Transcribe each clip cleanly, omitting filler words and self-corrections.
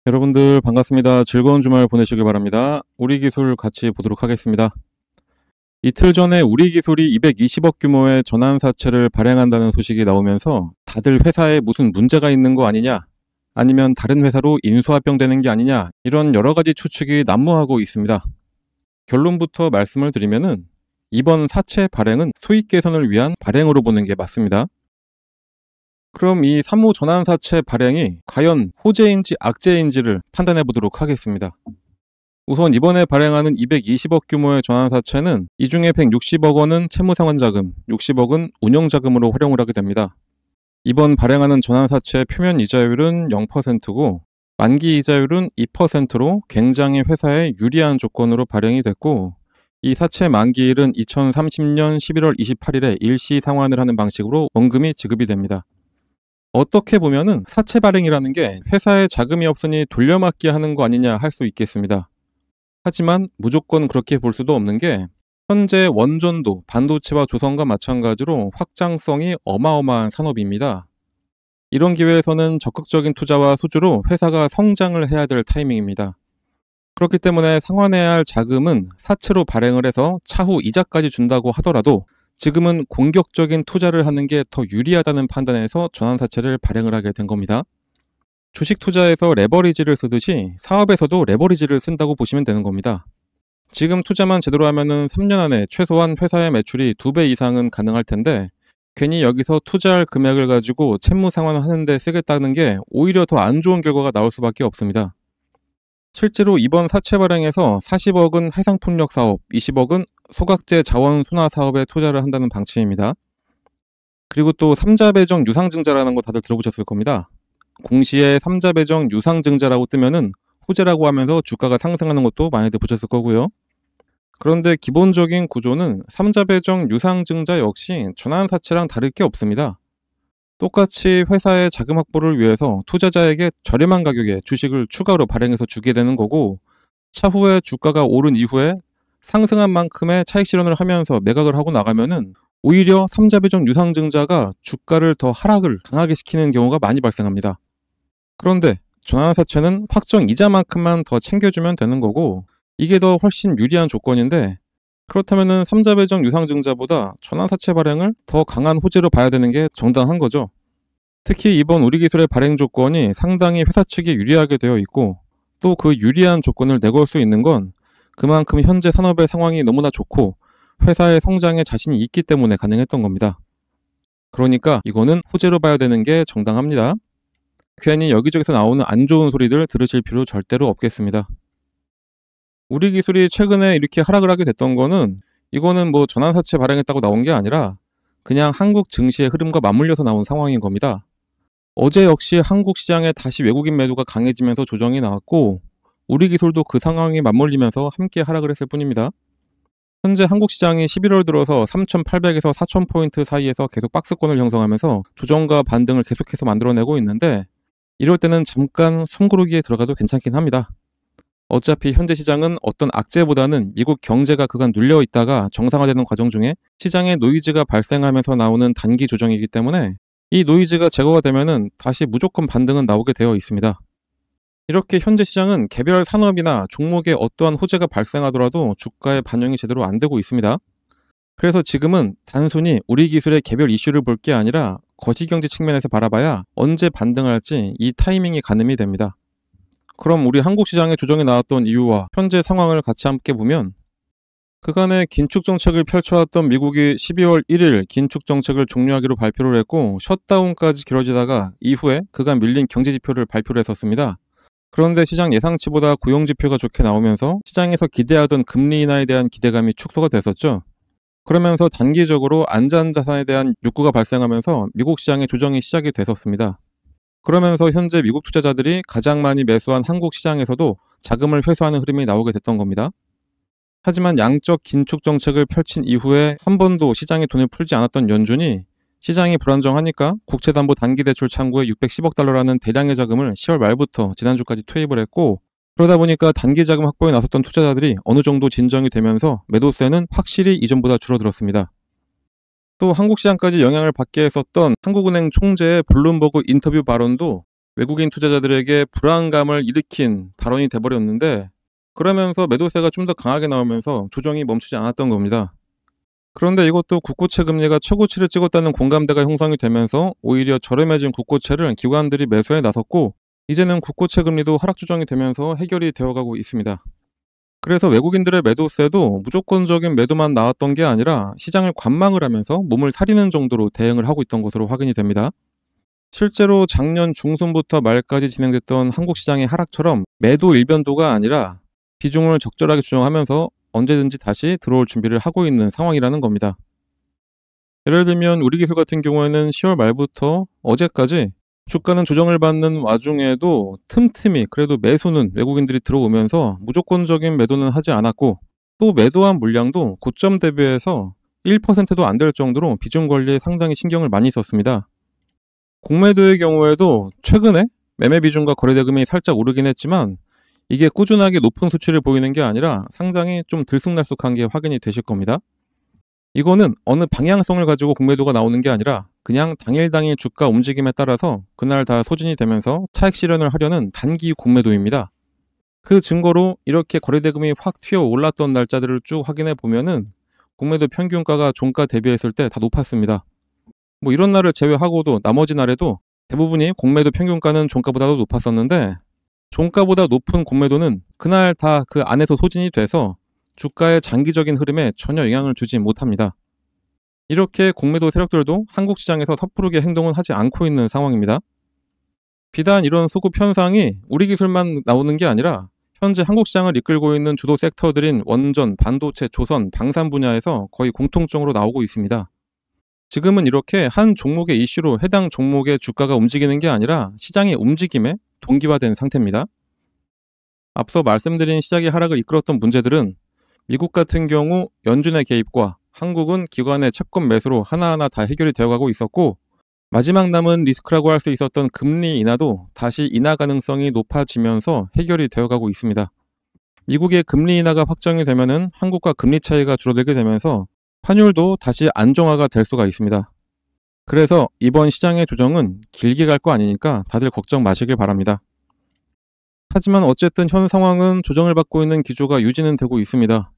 여러분들 반갑습니다. 즐거운 주말 보내시길 바랍니다. 우리 기술 같이 보도록 하겠습니다. 이틀 전에 우리 기술이 220억 규모의 전환사채를 발행한다는 소식이 나오면서 다들 회사에 무슨 문제가 있는 거 아니냐, 아니면 다른 회사로 인수합병되는 게 아니냐, 이런 여러 가지 추측이 난무하고 있습니다. 결론부터 말씀을 드리면은 이번 사채 발행은 수익 개선을 위한 발행으로 보는 게 맞습니다. 그럼 이 사무전환사채 발행이 과연 호재인지 악재인지를 판단해 보도록 하겠습니다. 우선 이번에 발행하는 220억 규모의 전환사채는 이 중에 160억 원은 채무상환자금, 60억은 운영자금으로 활용을 하게 됩니다. 이번 발행하는 전환사채의 표면 이자율은 0%고 만기 이자율은 2%로 굉장히 회사에 유리한 조건으로 발행이 됐고, 이 사채 만기일은 2030년 11월 28일에 일시 상환을 하는 방식으로 원금이 지급이 됩니다. 어떻게 보면은 사채 발행이라는 게 회사에 자금이 없으니 돌려막기 하는 거 아니냐 할 수 있겠습니다. 하지만 무조건 그렇게 볼 수도 없는 게 현재 원전도 반도체와 조선과 마찬가지로 확장성이 어마어마한 산업입니다. 이런 기회에서는 적극적인 투자와 수주로 회사가 성장을 해야 될 타이밍입니다. 그렇기 때문에 상환해야 할 자금은 사채로 발행을 해서 차후 이자까지 준다고 하더라도 지금은 공격적인 투자를 하는 게 더 유리하다는 판단에서 전환사채를 발행을 하게 된 겁니다. 주식 투자에서 레버리지를 쓰듯이 사업에서도 레버리지를 쓴다고 보시면 되는 겁니다. 지금 투자만 제대로 하면은 3년 안에 최소한 회사의 매출이 2배 이상은 가능할 텐데, 괜히 여기서 투자할 금액을 가지고 채무 상환을 하는데 쓰겠다는 게 오히려 더 안 좋은 결과가 나올 수밖에 없습니다. 실제로 이번 사채 발행에서 40억은 해상풍력 사업, 20억은 소각제 자원 순화 사업에 투자를 한다는 방침입니다. 그리고 또 삼자배정 유상증자라는 거 다들 들어보셨을 겁니다. 공시에 삼자배정 유상증자라고 뜨면은 호재라고 하면서 주가가 상승하는 것도 많이들 보셨을 거고요. 그런데 기본적인 구조는 삼자배정 유상증자 역시 전환사채랑 다를 게 없습니다. 똑같이 회사의 자금 확보를 위해서 투자자에게 저렴한 가격에 주식을 추가로 발행해서 주게 되는 거고, 차후에 주가가 오른 이후에 상승한 만큼의 차익 실현을 하면서 매각을 하고 나가면은 오히려 삼자배정 유상증자가 주가를 더 하락을 강하게 시키는 경우가 많이 발생합니다. 그런데 전환사채는 확정 이자만큼만 더 챙겨주면 되는 거고, 이게 더 훨씬 유리한 조건인데, 그렇다면은 삼자배정 유상증자보다 전환사채 발행을 더 강한 호재로 봐야 되는 게 정당한 거죠. 특히 이번 우리기술의 발행 조건이 상당히 회사 측에 유리하게 되어 있고, 또 그 유리한 조건을 내걸 수 있는 건 그만큼 현재 산업의 상황이 너무나 좋고 회사의 성장에 자신이 있기 때문에 가능했던 겁니다. 그러니까 이거는 호재로 봐야 되는 게 정당합니다. 괜히 여기저기서 나오는 안 좋은 소리들 들으실 필요 절대로 없겠습니다. 우리 기술이 최근에 이렇게 하락을 하게 됐던 거는, 이거는 뭐 전환사채 발행했다고 나온 게 아니라 그냥 한국 증시의 흐름과 맞물려서 나온 상황인 겁니다. 어제 역시 한국 시장에 다시 외국인 매도가 강해지면서 조정이 나왔고, 우리 기술도 그 상황에 맞물리면서 함께 하락을 했을 뿐입니다. 현재 한국 시장이 11월 들어서 3,800에서 4,000포인트 사이에서 계속 박스권을 형성하면서 조정과 반등을 계속해서 만들어내고 있는데, 이럴 때는 잠깐 숨고르기에 들어가도 괜찮긴 합니다. 어차피 현재 시장은 어떤 악재보다는 미국 경제가 그간 눌려 있다가 정상화되는 과정 중에 시장에 노이즈가 발생하면서 나오는 단기 조정이기 때문에 이 노이즈가 제거가 되면은 다시 무조건 반등은 나오게 되어 있습니다. 이렇게 현재 시장은 개별 산업이나 종목에 어떠한 호재가 발생하더라도 주가에 반영이 제대로 안 되고 있습니다. 그래서 지금은 단순히 우리 기술의 개별 이슈를 볼 게 아니라 거시경제 측면에서 바라봐야 언제 반등할지 이 타이밍이 가늠이 됩니다. 그럼 우리 한국 시장의 조정이 나왔던 이유와 현재 상황을 같이 함께 보면, 그간의 긴축 정책을 펼쳐왔던 미국이 12월 1일 긴축 정책을 종료하기로 발표를 했고, 셧다운까지 길어지다가 이후에 그간 밀린 경제 지표를 발표를 했었습니다. 그런데 시장 예상치보다 고용 지표가 좋게 나오면서 시장에서 기대하던 금리 인하에 대한 기대감이 축소가 됐었죠. 그러면서 단기적으로 안전자산에 대한 욕구가 발생하면서 미국 시장의 조정이 시작이 됐었습니다. 그러면서 현재 미국 투자자들이 가장 많이 매수한 한국 시장에서도 자금을 회수하는 흐름이 나오게 됐던 겁니다. 하지만 양적 긴축 정책을 펼친 이후에 한 번도 시장에 돈을 풀지 않았던 연준이 시장이 불안정하니까 국채담보 단기대출 창구에 610억 달러라는 대량의 자금을 10월 말부터 지난주까지 투입을 했고, 그러다 보니까 단기 자금 확보에 나섰던 투자자들이 어느 정도 진정이 되면서 매도세는 확실히 이전보다 줄어들었습니다. 또 한국 시장까지 영향을 받게 했었던 한국은행 총재의 블룸버그 인터뷰 발언도 외국인 투자자들에게 불안감을 일으킨 발언이 돼버렸는데, 그러면서 매도세가 좀 더 강하게 나오면서 조정이 멈추지 않았던 겁니다. 그런데 이것도 국고채 금리가 최고치를 찍었다는 공감대가 형성이 되면서 오히려 저렴해진 국고채를 기관들이 매수해 나섰고, 이제는 국고채 금리도 하락 조정이 되면서 해결이 되어가고 있습니다. 그래서 외국인들의 매도세도 무조건적인 매도만 나왔던 게 아니라 시장을 관망을 하면서 몸을 사리는 정도로 대응을 하고 있던 것으로 확인이 됩니다. 실제로 작년 중순부터 말까지 진행됐던 한국 시장의 하락처럼 매도 일변도가 아니라 비중을 적절하게 조정하면서 언제든지 다시 들어올 준비를 하고 있는 상황이라는 겁니다. 예를 들면 우리 기술 같은 경우에는 10월 말부터 어제까지 주가는 조정을 받는 와중에도 틈틈이 그래도 매수는 외국인들이 들어오면서 무조건적인 매도는 하지 않았고, 또 매도한 물량도 고점 대비해서 1%도 안 될 정도로 비중 관리에 상당히 신경을 많이 썼습니다. 공매도의 경우에도 최근에 매매 비중과 거래 대금이 살짝 오르긴 했지만, 이게 꾸준하게 높은 수치를 보이는 게 아니라 상당히 좀 들쑥날쑥한 게 확인이 되실 겁니다. 이거는 어느 방향성을 가지고 공매도가 나오는 게 아니라 그냥 당일 주가 움직임에 따라서 그날 다 소진이 되면서 차익 실현을 하려는 단기 공매도입니다. 그 증거로 이렇게 거래대금이 확 튀어 올랐던 날짜들을 쭉 확인해 보면은 공매도 평균가가 종가 대비했을 때 다 높았습니다. 뭐 이런 날을 제외하고도 나머지 날에도 대부분이 공매도 평균가는 종가보다도 높았었는데, 종가보다 높은 공매도는 그날 다 그 안에서 소진이 돼서 주가의 장기적인 흐름에 전혀 영향을 주지 못합니다. 이렇게 공매도 세력들도 한국 시장에서 섣부르게 행동은 하지 않고 있는 상황입니다. 비단 이런 수급 현상이 우리 기술만 나오는 게 아니라 현재 한국 시장을 이끌고 있는 주도 섹터들인 원전, 반도체, 조선, 방산 분야에서 거의 공통적으로 나오고 있습니다. 지금은 이렇게 한 종목의 이슈로 해당 종목의 주가가 움직이는 게 아니라 시장의 움직임에 동기화된 상태입니다. 앞서 말씀드린 시장의 하락을 이끌었던 문제들은 미국 같은 경우 연준의 개입과 한국은 기관의 채권 매수로 하나하나 다 해결이 되어가고 있었고, 마지막 남은 리스크라고 할 수 있었던 금리 인하도 다시 인하 가능성이 높아지면서 해결이 되어가고 있습니다. 미국의 금리 인하가 확정이 되면은 한국과 금리 차이가 줄어들게 되면서 환율도 다시 안정화가 될 수가 있습니다. 그래서 이번 시장의 조정은 길게 갈 거 아니니까 다들 걱정 마시길 바랍니다. 하지만 어쨌든 현 상황은 조정을 받고 있는 기조가 유지는 되고 있습니다.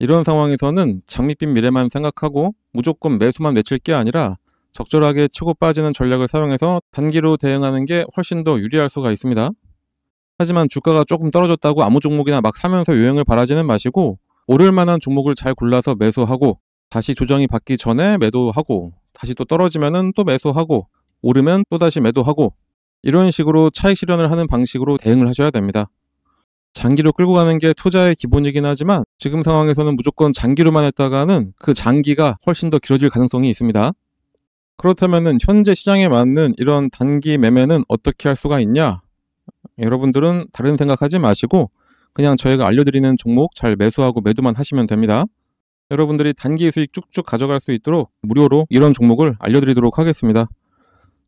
이런 상황에서는 장밋빛 미래만 생각하고 무조건 매수만 외칠 게 아니라 적절하게 치고 빠지는 전략을 사용해서 단기로 대응하는 게 훨씬 더 유리할 수가 있습니다. 하지만 주가가 조금 떨어졌다고 아무 종목이나 막 사면서 요행을 바라지는 마시고, 오를 만한 종목을 잘 골라서 매수하고, 다시 조정이 받기 전에 매도하고, 다시 또 떨어지면은 또 매수하고, 오르면 또 다시 매도하고, 이런 식으로 차익 실현을 하는 방식으로 대응을 하셔야 됩니다. 장기로 끌고 가는 게 투자의 기본이긴 하지만 지금 상황에서는 무조건 장기로만 했다가는 그 장기가 훨씬 더 길어질 가능성이 있습니다. 그렇다면 현재 시장에 맞는 이런 단기 매매는 어떻게 할 수가 있냐? 여러분들은 다른 생각하지 마시고 그냥 저희가 알려드리는 종목 잘 매수하고 매도만 하시면 됩니다. 여러분들이 단기 수익 쭉쭉 가져갈 수 있도록 무료로 이런 종목을 알려드리도록 하겠습니다.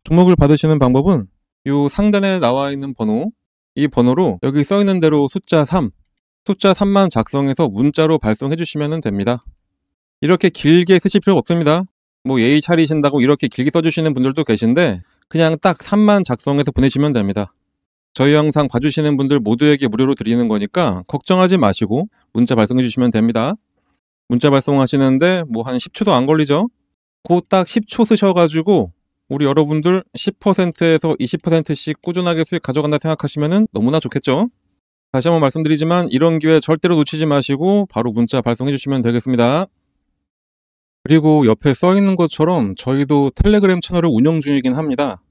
종목을 받으시는 방법은 이 상단에 나와 있는 번호, 이 번호로 여기 써 있는 대로 숫자 3만 작성해서 문자로 발송해 주시면 됩니다. 이렇게 길게 쓰실 필요 없습니다. 뭐 예의 차리신다고 이렇게 길게 써주시는 분들도 계신데 그냥 딱 3만 작성해서 보내시면 됩니다. 저희 영상 봐주시는 분들 모두에게 무료로 드리는 거니까 걱정하지 마시고 문자 발송해 주시면 됩니다. 문자 발송하시는데 뭐 한 10초도 안 걸리죠? 그 딱 10초 쓰셔가지고 우리 여러분들 10%에서 20%씩 꾸준하게 수익 가져간다 생각하시면 너무나 좋겠죠? 다시 한번 말씀드리지만 이런 기회 절대로 놓치지 마시고 바로 문자 발송해 주시면 되겠습니다. 그리고 옆에 써 있는 것처럼 저희도 텔레그램 채널을 운영 중이긴 합니다.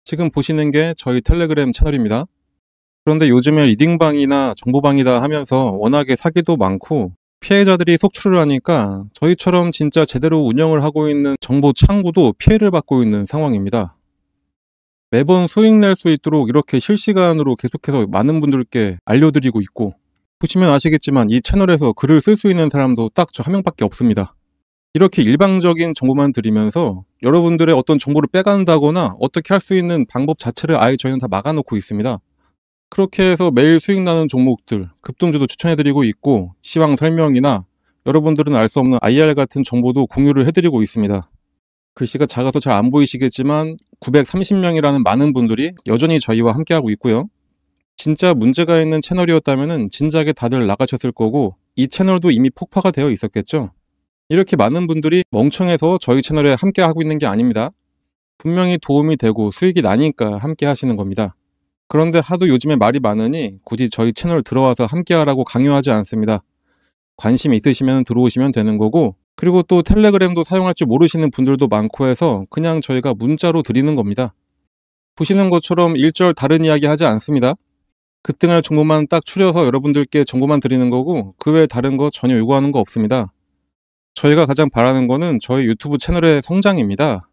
지금 보시는 게 저희 텔레그램 채널입니다. 그런데 요즘에 리딩방이나 정보방이다 하면서 워낙에 사기도 많고 피해자들이 속출을 하니까 저희처럼 진짜 제대로 운영을 하고 있는 정보 창구도 피해를 받고 있는 상황입니다. 매번 수익 낼 수 있도록 이렇게 실시간으로 계속해서 많은 분들께 알려드리고 있고, 보시면 아시겠지만 이 채널에서 글을 쓸 수 있는 사람도 딱 저 한 명밖에 없습니다. 이렇게 일방적인 정보만 드리면서 여러분들의 어떤 정보를 빼간다거나 어떻게 할 수 있는 방법 자체를 아예 저희는 다 막아놓고 있습니다. 그렇게 해서 매일 수익 나는 종목들 급등주도 추천해드리고 있고, 시황 설명이나 여러분들은 알 수 없는 IR 같은 정보도 공유를 해드리고 있습니다. 글씨가 작아서 잘 안 보이시겠지만 930명이라는 많은 분들이 여전히 저희와 함께하고 있고요. 진짜 문제가 있는 채널이었다면 진작에 다들 나가셨을 거고 이 채널도 이미 폭파가 되어 있었겠죠. 이렇게 많은 분들이 멍청해서 저희 채널에 함께하고 있는 게 아닙니다. 분명히 도움이 되고 수익이 나니까 함께 하시는 겁니다. 그런데 하도 요즘에 말이 많으니 굳이 저희 채널 들어와서 함께하라고 강요하지 않습니다. 관심 있으시면 들어오시면 되는 거고, 그리고 또 텔레그램도 사용할 줄 모르시는 분들도 많고 해서 그냥 저희가 문자로 드리는 겁니다. 보시는 것처럼 일절 다른 이야기 하지 않습니다. 급등할 정보만 딱 추려서 여러분들께 정보만 드리는 거고 그 외에 다른 거 전혀 요구하는 거 없습니다. 저희가 가장 바라는 거는 저희 유튜브 채널의 성장입니다.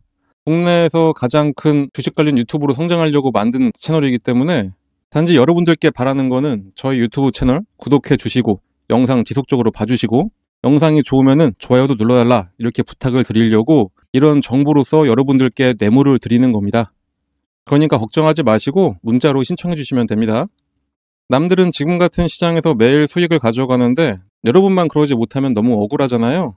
국내에서 가장 큰 주식 관련 유튜브로 성장하려고 만든 채널이기 때문에 단지 여러분들께 바라는 거는 저희 유튜브 채널 구독해 주시고 영상 지속적으로 봐주시고 영상이 좋으면은 좋아요도 눌러달라 이렇게 부탁을 드리려고 이런 정보로서 여러분들께 뇌물을 드리는 겁니다. 그러니까 걱정하지 마시고 문자로 신청해 주시면 됩니다. 남들은 지금 같은 시장에서 매일 수익을 가져가는데 여러분만 그러지 못하면 너무 억울하잖아요.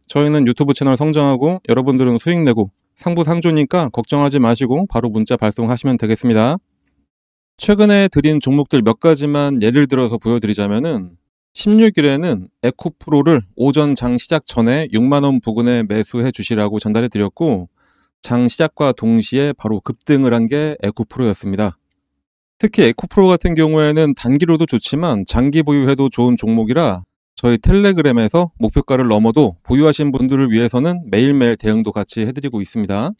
저희는 유튜브 채널 성장하고 여러분들은 수익 내고 상부상조니까 걱정하지 마시고 바로 문자 발송하시면 되겠습니다. 최근에 드린 종목들 몇 가지만 예를 들어서 보여드리자면은 16일에는 에코프로를 오전 장 시작 전에 6만원 부근에 매수해 주시라고 전달해 드렸고 장 시작과 동시에 바로 급등을 한 게 에코프로였습니다. 특히 에코프로 같은 경우에는 단기로도 좋지만 장기 보유해도 좋은 종목이라 저희 텔레그램에서 목표가를 넘어도 보유하신 분들을 위해서는 매일매일 대응도 같이 해드리고 있습니다.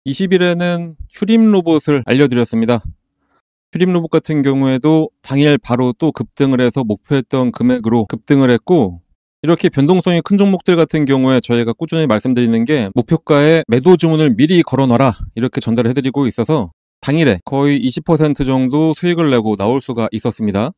20일에는 휴림 로봇을 알려드렸습니다. 휴림 로봇 같은 경우에도 당일 바로 또 급등을 해서 목표했던 금액으로 급등을 했고 이렇게 변동성이 큰 종목들 같은 경우에 저희가 꾸준히 말씀드리는 게 목표가에 매도 주문을 미리 걸어놔라 이렇게 전달을 해드리고 있어서 당일에 거의 20% 정도 수익을 내고 나올 수가 있었습니다.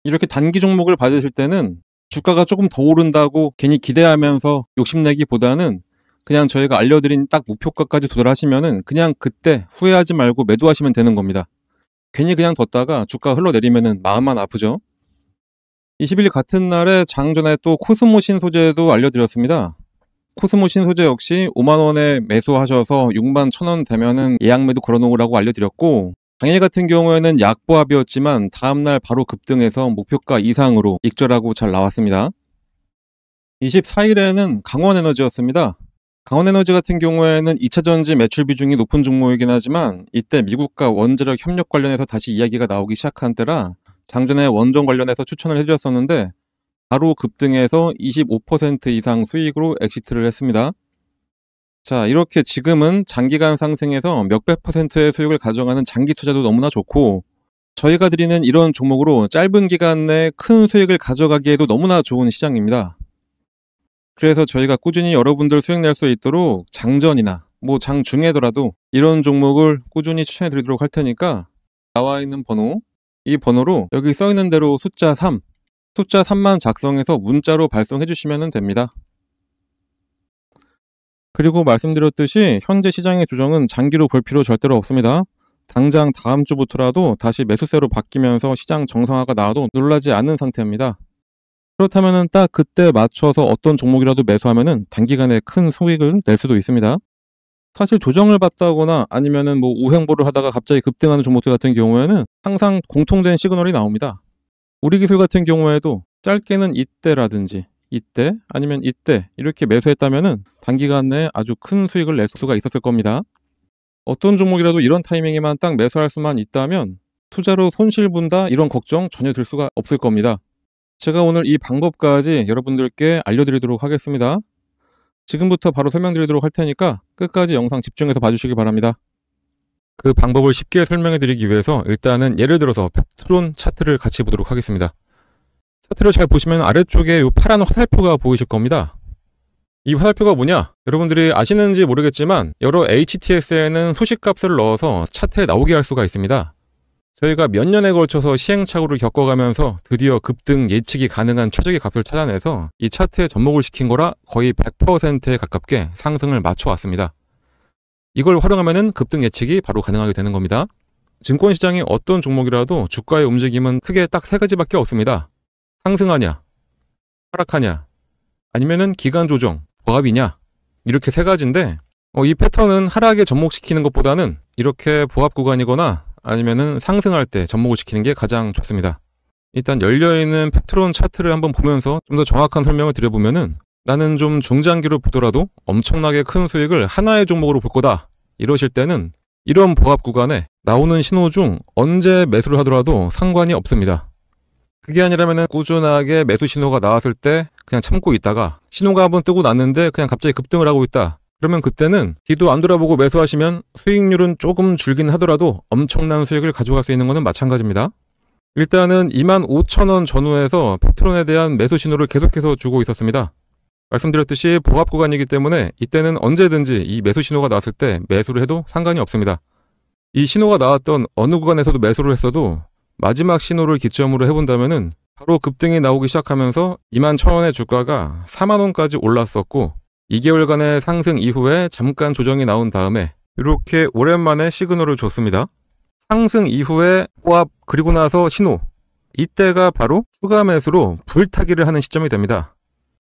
이렇게 단기 종목을 받으실 때는 주가가 조금 더 오른다고 괜히 기대하면서 욕심내기보다는 그냥 저희가 알려드린 딱 목표가까지 도달하시면은 그냥 그때 후회하지 말고 매도하시면 되는 겁니다. 괜히 그냥 뒀다가 주가 흘러내리면은 마음만 아프죠. 20일 같은 날에 장전에 또 코스모 신소재도 알려드렸습니다. 코스모 신소재 역시 5만원에 매수하셔서 6만 1,000원 되면은 예약 매도 걸어놓으라고 알려드렸고 당일 같은 경우에는 약보합이었지만 다음날 바로 급등해서 목표가 이상으로 익절하고 잘 나왔습니다. 24일에는 강원에너지였습니다. 강원에너지 같은 경우에는 2차전지 매출 비중이 높은 종목이긴 하지만 이때 미국과 원자력 협력 관련해서 다시 이야기가 나오기 시작한 때라 장전에 원전 관련해서 추천을 해드렸었는데 바로 급등해서 25% 이상 수익으로 엑시트를 했습니다. 자, 이렇게 지금은 장기간 상승해서 몇백 %의 수익을 가져가는 장기 투자도 너무나 좋고 저희가 드리는 이런 종목으로 짧은 기간 내에 큰 수익을 가져가기에도 너무나 좋은 시장입니다. 그래서 저희가 꾸준히 여러분들 수익 낼 수 있도록 장전이나 장중에더라도 이런 종목을 꾸준히 추천해 드리도록 할 테니까 나와 있는 번호, 이 번호로 여기 써 있는 대로 숫자 3만 작성해서 문자로 발송해 주시면 됩니다. 그리고 말씀드렸듯이 현재 시장의 조정은 장기로 볼 필요 절대로 없습니다. 당장 다음 주부터라도 다시 매수세로 바뀌면서 시장 정상화가 나와도 놀라지 않는 상태입니다. 그렇다면 딱 그때 맞춰서 어떤 종목이라도 매수하면 단기간에 큰 수익을 낼 수도 있습니다. 사실 조정을 받다거나 아니면 우행보를 하다가 갑자기 급등하는 종목들 같은 경우에는 항상 공통된 시그널이 나옵니다. 우리 기술 같은 경우에도 짧게는 이때라든지 이때 아니면 이때 이렇게 매수했다면 단기간 내에 아주 큰 수익을 낼 수가 있었을 겁니다. 어떤 종목이라도 이런 타이밍에만 딱 매수할 수만 있다면 투자로 손실 본다 이런 걱정 전혀 들 수가 없을 겁니다. 제가 오늘 이 방법까지 여러분들께 알려드리도록 하겠습니다. 지금부터 바로 설명드리도록 할 테니까 끝까지 영상 집중해서 봐주시기 바랍니다. 그 방법을 쉽게 설명해 드리기 위해서 일단은 예를 들어서 펩트론 차트를 같이 보도록 하겠습니다. 차트를 잘 보시면 아래쪽에 이 파란 화살표가 보이실 겁니다. 이 화살표가 뭐냐? 여러분들이 아시는지 모르겠지만 여러 HTS에는 소식값을 넣어서 차트에 나오게 할 수가 있습니다. 저희가 몇 년에 걸쳐서 시행착오를 겪어가면서 드디어 급등 예측이 가능한 최적의 값을 찾아내서 이 차트에 접목을 시킨 거라 거의 100%에 가깝게 상승을 맞춰왔습니다. 이걸 활용하면 급등 예측이 바로 가능하게 되는 겁니다. 증권시장의 어떤 종목이라도 주가의 움직임은 크게 딱 세 가지밖에 없습니다. 상승하냐, 하락하냐, 아니면은 기간 조정, 보합이냐, 이렇게 세 가지인데 이 패턴은 하락에 접목시키는 것보다는 이렇게 보합 구간이거나 아니면은 상승할 때 접목을 시키는 게 가장 좋습니다. 일단 열려있는 패트론 차트를 한번 보면서 좀 더 정확한 설명을 드려보면은 나는 좀 중장기로 보더라도 엄청나게 큰 수익을 하나의 종목으로 볼 거다 이러실 때는 이런 보합 구간에 나오는 신호 중 언제 매수를 하더라도 상관이 없습니다. 그게 아니라면은 꾸준하게 매수 신호가 나왔을 때 그냥 참고 있다가 신호가 한번 뜨고 났는데 그냥 갑자기 급등을 하고 있다. 그러면 그때는 뒤도 안 돌아보고 매수하시면 수익률은 조금 줄긴 하더라도 엄청난 수익을 가져갈 수 있는 것은 마찬가지입니다. 일단은 25,000원 전후에서 패트론에 대한 매수 신호를 계속해서 주고 있었습니다. 말씀드렸듯이 보합 구간이기 때문에 이때는 언제든지 이 매수 신호가 나왔을 때 매수를 해도 상관이 없습니다. 이 신호가 나왔던 어느 구간에서도 매수를 했어도 마지막 신호를 기점으로 해본다면은 바로 급등이 나오기 시작하면서 21,000원의 주가가 4만원까지 올랐었고 2개월간의 상승 이후에 잠깐 조정이 나온 다음에 이렇게 오랜만에 시그널을 줬습니다. 상승 이후에 보합 그리고 나서 신호, 이때가 바로 추가 매수로 불타기를 하는 시점이 됩니다.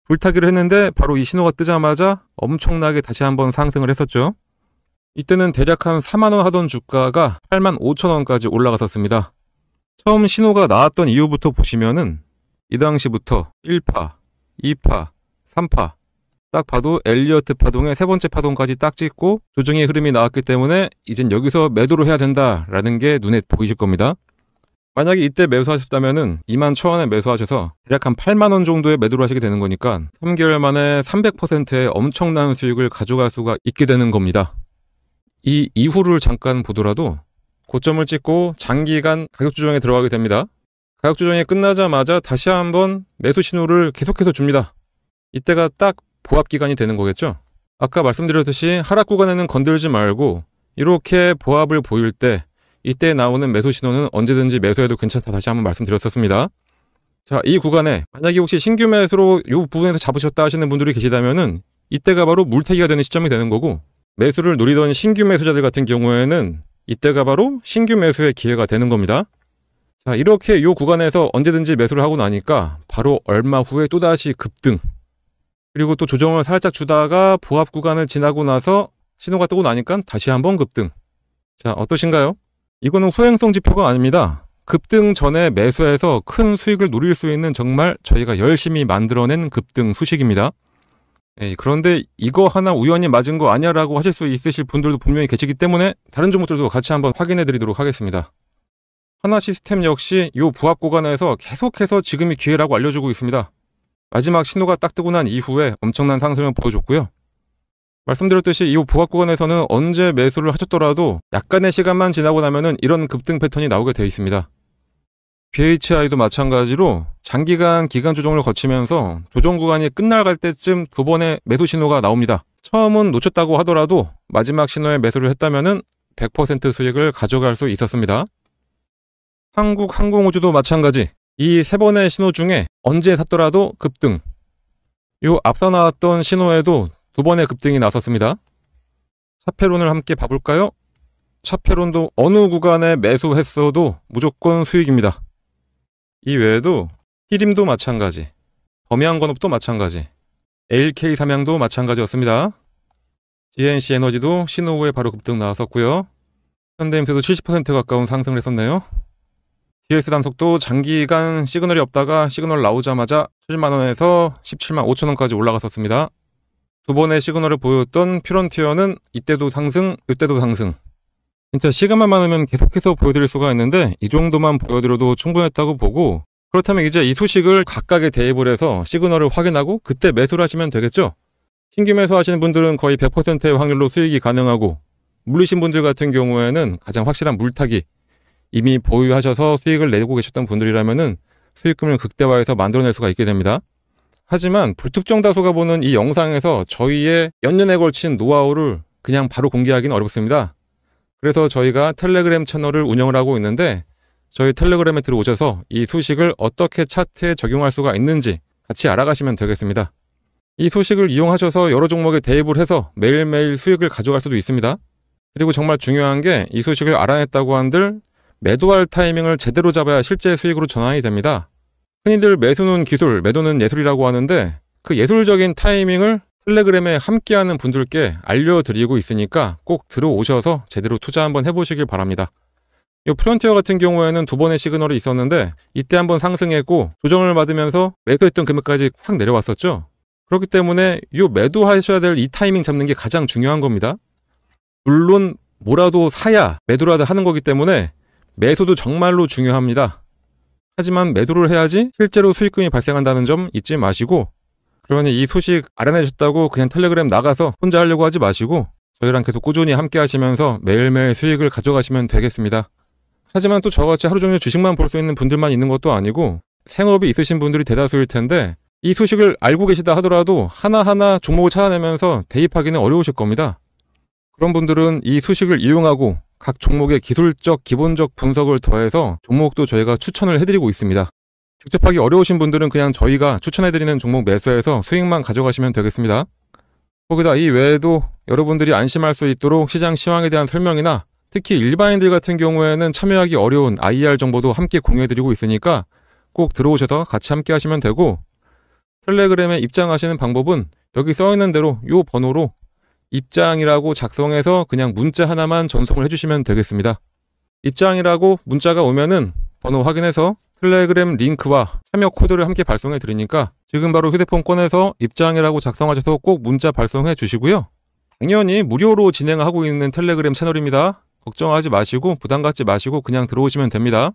불타기를 했는데 바로 이 신호가 뜨자마자 엄청나게 다시 한번 상승을 했었죠. 이때는 대략 한 4만원 하던 주가가 85,000원까지 올라갔었습니다. 처음 신호가 나왔던 이후부터 보시면은 이 당시부터 1파, 2파, 3파 딱 봐도 엘리어트 파동의 세 번째 파동까지 딱 찍고 조정의 흐름이 나왔기 때문에 이젠 여기서 매도를 해야 된다라는 게 눈에 보이실 겁니다. 만약에 이때 매수하셨다면은 21,000원에 매수하셔서 대략 한 8만원 정도에 매도를 하시게 되는 거니까 3개월 만에 300%의 엄청난 수익을 가져갈 수가 있게 되는 겁니다. 이 이후를 잠깐 보더라도 고점을 찍고 장기간 가격 조정에 들어가게 됩니다. 가격 조정이 끝나자마자 다시 한번 매수 신호를 계속해서 줍니다. 이때가 딱 보합 기간이 되는 거겠죠. 아까 말씀드렸듯이 하락 구간에는 건들지 말고 이렇게 보합을 보일 때 이때 나오는 매수 신호는 언제든지 매수해도 괜찮다 다시 한번 말씀드렸었습니다. 자, 이 구간에 만약에 혹시 신규 매수로 이 부분에서 잡으셨다 하시는 분들이 계시다면은 이때가 바로 물타기가 되는 시점이 되는 거고 매수를 노리던 신규 매수자들 같은 경우에는 이때가 바로 신규 매수의 기회가 되는 겁니다. 자, 이렇게 이 구간에서 언제든지 매수를 하고 나니까 바로 얼마 후에 또다시 급등, 그리고 또 조정을 살짝 주다가 보합 구간을 지나고 나서 신호가 뜨고 나니까 다시 한번 급등. 자, 어떠신가요? 이거는 후행성 지표가 아닙니다. 급등 전에 매수해서 큰 수익을 노릴 수 있는 정말 저희가 열심히 만들어낸 급등 수식입니다. 그런데 이거 하나 우연히 맞은 거 아니야 라고 하실 수 있으실 분들도 분명히 계시기 때문에 다른 종목들도 같이 한번 확인해 드리도록 하겠습니다. 하나시스템 역시 이 부합 구간에서 계속해서 지금이 기회라고 알려주고 있습니다. 마지막 신호가 딱 뜨고 난 이후에 엄청난 상승을 보여줬고요. 말씀드렸듯이 이 부합 구간에서는 언제 매수를 하셨더라도 약간의 시간만 지나고 나면은 이런 급등 패턴이 나오게 되어 있습니다. BHI도 마찬가지로 장기간 기간 조정을 거치면서 조정 구간이 끝나갈 때쯤 두 번의 매수 신호가 나옵니다. 처음은 놓쳤다고 하더라도 마지막 신호에 매수를 했다면은 100% 수익을 가져갈 수 있었습니다. 한국항공우주도 마찬가지. 이 세 번의 신호 중에 언제 샀더라도 급등. 요 앞서 나왔던 신호에도 두 번의 급등이 나섰습니다. 차페론을 함께 봐볼까요? 차페론도 어느 구간에 매수했어도 무조건 수익입니다. 이 외에도 히림도 마찬가지, 범양건업도 마찬가지, LK 삼양도 마찬가지였습니다. GNC 에너지도 신호 후에 바로 급등 나왔었고요. 현대임수도 70% 가까운 상승을 했었네요. DS 단속도 장기간 시그널이 없다가 시그널 나오자마자 7만원에서 17만 5천원까지 올라갔었습니다. 두 번의 시그널을 보였던 퓨런티어는 이때도 상승, 이때도 상승. 진짜 시간만 많으면 계속해서 보여드릴 수가 있는데 이 정도만 보여드려도 충분했다고 보고, 그렇다면 이제 이 소식을 각각의 대입을 해서 시그널을 확인하고 그때 매수를 하시면 되겠죠. 신규 매수하시는 분들은 거의 100%의 확률로 수익이 가능하고, 물리신 분들 같은 경우에는 가장 확실한 물타기, 이미 보유하셔서 수익을 내고 계셨던 분들이라면은 수익금을 극대화해서 만들어낼 수가 있게 됩니다. 하지만 불특정 다수가 보는 이 영상에서 저희의 연년에 걸친 노하우를 그냥 바로 공개하기는 어렵습니다. 그래서 저희가 텔레그램 채널을 운영을 하고 있는데 저희 텔레그램에 들어오셔서 이 소식을 어떻게 차트에 적용할 수가 있는지 같이 알아가시면 되겠습니다. 이 소식을 이용하셔서 여러 종목에 대입을 해서 매일매일 수익을 가져갈 수도 있습니다. 그리고 정말 중요한 게 이 소식을 알아냈다고 한들 매도할 타이밍을 제대로 잡아야 실제 수익으로 전환이 됩니다. 흔히들 매수는 기술, 매도는 예술이라고 하는데 그 예술적인 타이밍을 텔레그램에 함께하는 분들께 알려드리고 있으니까 꼭 들어오셔서 제대로 투자 한번 해보시길 바랍니다. 이 프론티어 같은 경우에는 2번의 시그널이 있었는데 이때 한번 상승했고 조정을 받으면서 매도했던 금액까지 확 내려왔었죠. 그렇기 때문에 이 매도하셔야 될 이 타이밍 잡는 게 가장 중요한 겁니다. 물론 뭐라도 사야 매도라도 하는 거기 때문에 매수도 정말로 중요합니다. 하지만 매도를 해야지 실제로 수익금이 발생한다는 점 잊지 마시고, 그러니 이 소식 알아내셨다고 그냥 텔레그램 나가서 혼자 하려고 하지 마시고 저희랑 계속 꾸준히 함께 하시면서 매일매일 수익을 가져가시면 되겠습니다. 하지만 또 저같이 하루 종일 주식만 볼 수 있는 분들만 있는 것도 아니고 생업이 있으신 분들이 대다수일 텐데 이 소식을 알고 계시다 하더라도 하나하나 종목을 찾아내면서 대입하기는 어려우실 겁니다. 그런 분들은 이 소식을 이용하고 각 종목의 기술적, 기본적 분석을 더해서 종목도 저희가 추천을 해드리고 있습니다. 직접 하기 어려우신 분들은 그냥 저희가 추천해드리는 종목 매수해서 수익만 가져가시면 되겠습니다. 거기다 이 외에도 여러분들이 안심할 수 있도록 시장 시황에 대한 설명이나 특히 일반인들 같은 경우에는 참여하기 어려운 IR 정보도 함께 공유해드리고 있으니까 꼭 들어오셔서 같이 함께 하시면 되고, 텔레그램에 입장하시는 방법은 여기 써있는 대로 이 번호로 입장이라고 작성해서 그냥 문자 하나만 전송을 해주시면 되겠습니다. 입장이라고 문자가 오면은 번호 확인해서 텔레그램 링크와 참여 코드를 함께 발송해 드리니까 지금 바로 휴대폰 꺼내서 입장이라고 작성하셔서 꼭 문자 발송해 주시고요. 당연히 무료로 진행하고 있는 텔레그램 채널입니다. 걱정하지 마시고 부담 갖지 마시고 그냥 들어오시면 됩니다.